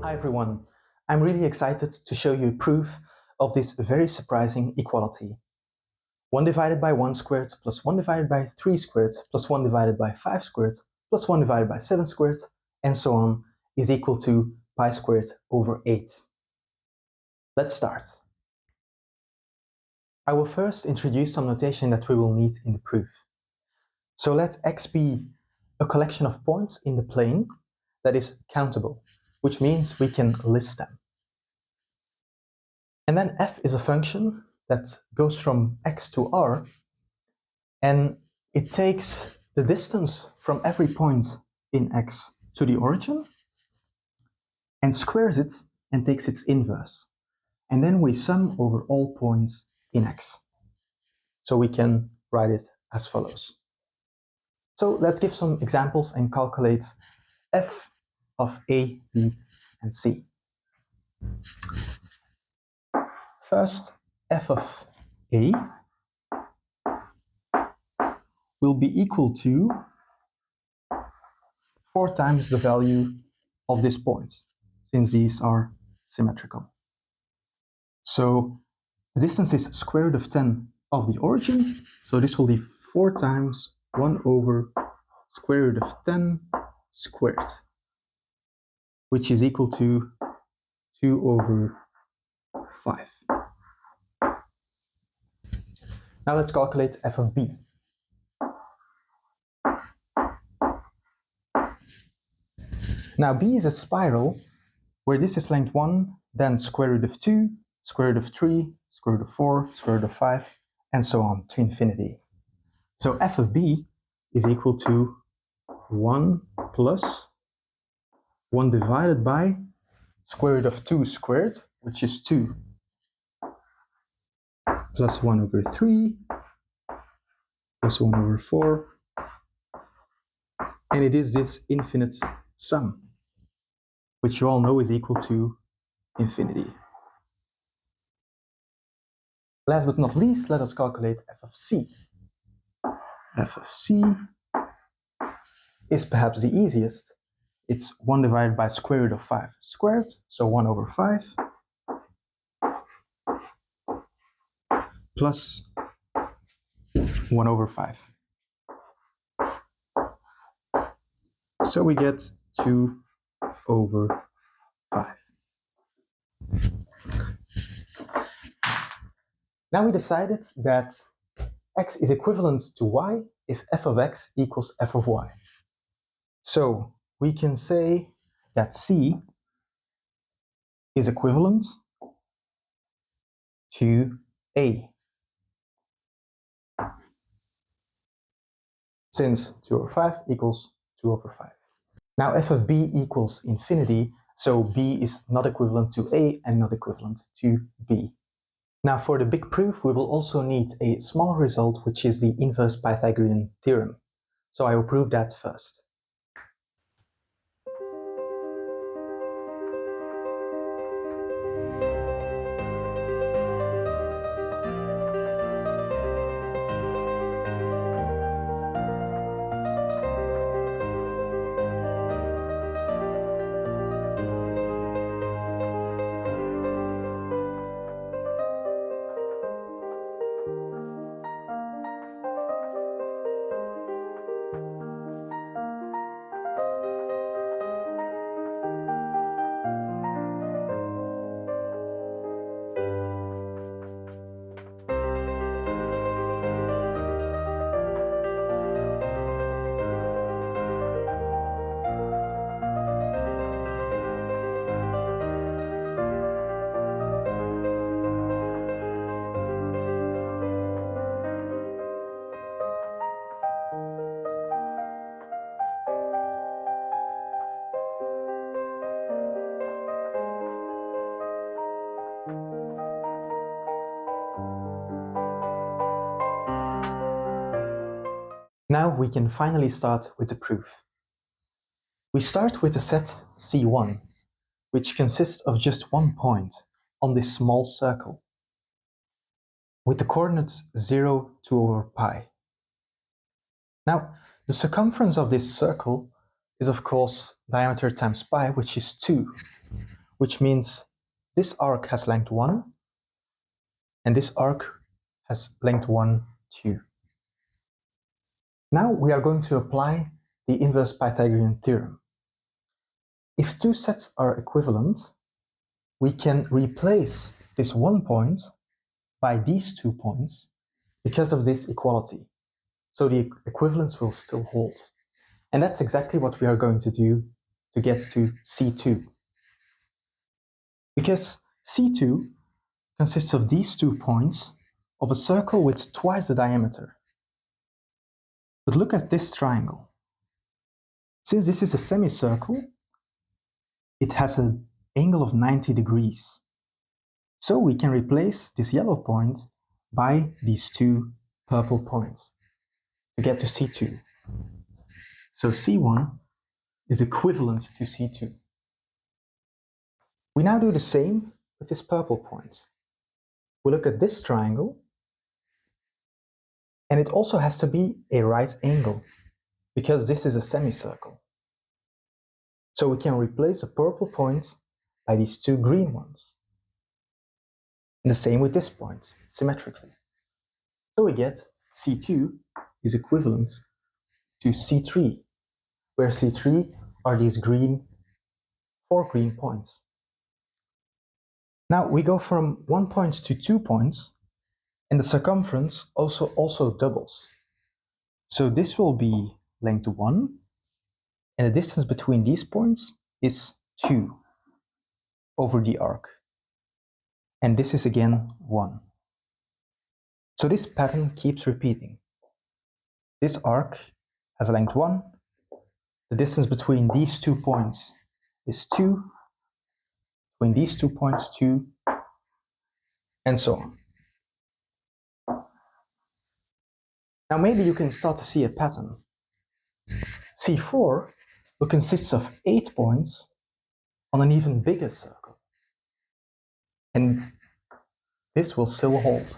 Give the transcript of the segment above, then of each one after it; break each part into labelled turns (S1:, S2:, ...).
S1: Hi everyone, I'm really excited to show you proof of this very surprising equality. 1 divided by 1 squared plus 1 divided by 3 squared plus 1 divided by 5 squared plus 1 divided by 7 squared and so on is equal to pi squared over 8. Let's start. I will first introduce some notation that we will need in the proof. So let x be a collection of points in the plane that is countable, which means we can list them. And then f is a function that goes from x to r, and it takes the distance from every point in x to the origin and squares it and takes its inverse. And then we sum over all points in x. So we can write it as follows. So let's give some examples and calculate f of a, b, and c. First, f of a will be equal to 4 times the value of this point, since these are symmetrical. So the distance is square root of 10 of the origin, so this will be 4 times 1 over square root of 10 squared, which is equal to 2 over 5. Now let's calculate f of b. Now b is a spiral where this is length 1, then square root of 2, square root of 3, square root of 4, square root of 5, and so on to infinity. So f of b is equal to 1 plus 1 divided by square root of 2 squared, which is 2, plus 1 over 3, plus 1 over 4, and it is this infinite sum, which you all know is equal to infinity. Last but not least, let us calculate f of c. F of c is perhaps the easiest. It's 1 divided by square root of 5 squared, so 1 over 5, plus 1 over 5. So we get 2 over 5. Now we decided that x is equivalent to y if f of x equals f of y. So we can say that c is equivalent to a. Since 2 over 5 equals 2 over 5. Now f of b equals infinity, so b is not equivalent to a and not equivalent to b. Now for the big proof, we will also need a small result, which is the inverse Pythagorean theorem. So I will prove that first. Now we can finally start with the proof. We start with the set C1, which consists of just one point on this small circle, with the coordinates 0, 2 over pi. Now, the circumference of this circle is of course diameter times pi, which is 2, which means this arc has length 1, and this arc has length 1, 2. Now we are going to apply the inverse Pythagorean theorem. If two sets are equivalent, we can replace this one point by these 2 points because of this equality. So the equivalence will still hold. And that's exactly what we are going to do to get to C2. Because C2 consists of these 2 points of a circle with twice the diameter. But look at this triangle. Since this is a semicircle, it has an angle of 90 degrees. So we can replace this yellow point by these 2 purple points to get to C2. So C1 is equivalent to C2. We now do the same with this purple point. We look at this triangle, and it also has to be a right angle, because this is a semicircle. So we can replace the purple point by these 2 green ones. And the same with this point, symmetrically. So we get C2 is equivalent to C3, where C3 are these 4 green points. Now we go from 1 point to 2 points, and the circumference also doubles. So this will be length 1, and the distance between these points is 2 over the arc. And this is again 1. So this pattern keeps repeating. This arc has a length 1, the distance between these 2 points is 2, between these 2 points 2, and so on. Now maybe you can start to see a pattern. C4 will consist of 8 points on an even bigger circle. And this will still hold.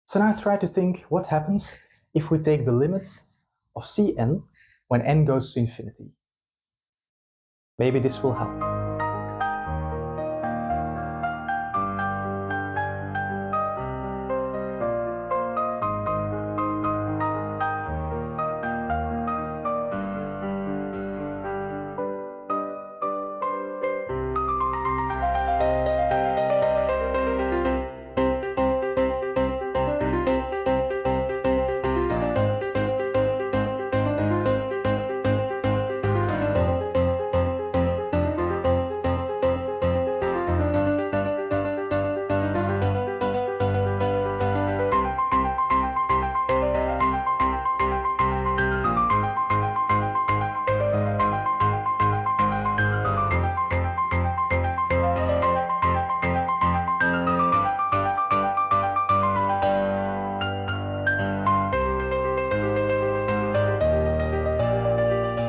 S1: So now try to think what happens if we take the limit of Cn when n goes to infinity. Maybe this will help.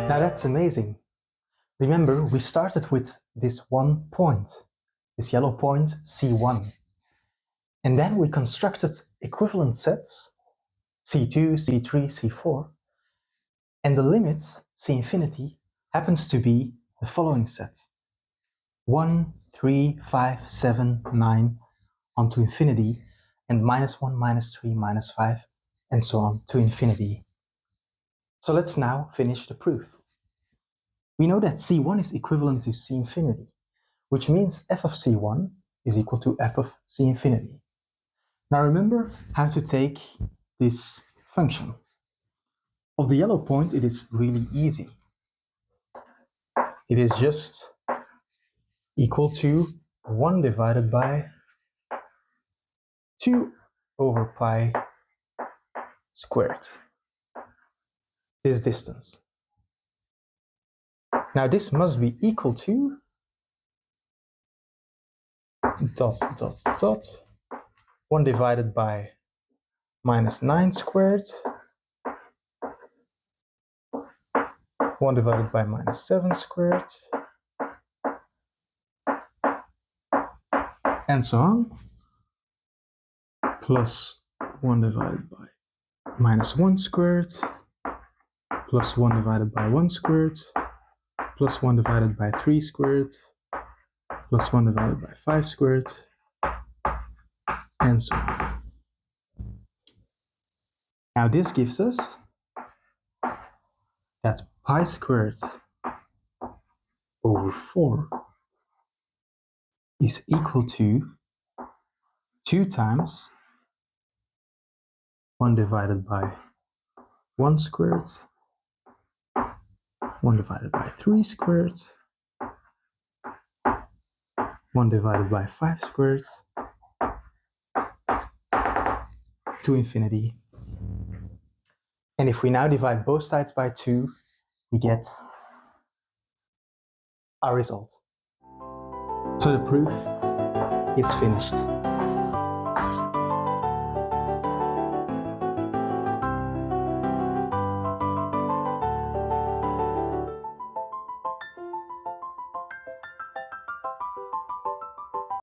S1: Now that's amazing. Remember, we started with this one point, this yellow point, C1. And then we constructed equivalent sets, C2, C3, C4. And the limit, C infinity, happens to be the following set. 1, 3, 5, 7, 9, on to infinity, and -1, -3, -5, and so on to infinity. So let's now finish the proof. We know that C1 is equivalent to C infinity, which means f of C1 is equal to f of C infinity. Now remember how to take this function. Of the yellow point, it is really easy. It is just equal to 1 divided by 2 over pi squared, this distance. Now this must be equal to dot, dot, dot, 1 divided by -9 squared, 1 divided by -7 squared, and so on, plus 1 divided by -1 squared, plus 1 divided by 1 squared, plus 1 divided by 3 squared, plus 1 divided by 5 squared, and so on. Now this gives us that pi squared over 4 is equal to 2 times 1 divided by 1 squared, 1 divided by 3 squared, 1 divided by 5 squared, to infinity. And if we now divide both sides by 2, we get our result. So the proof is finished.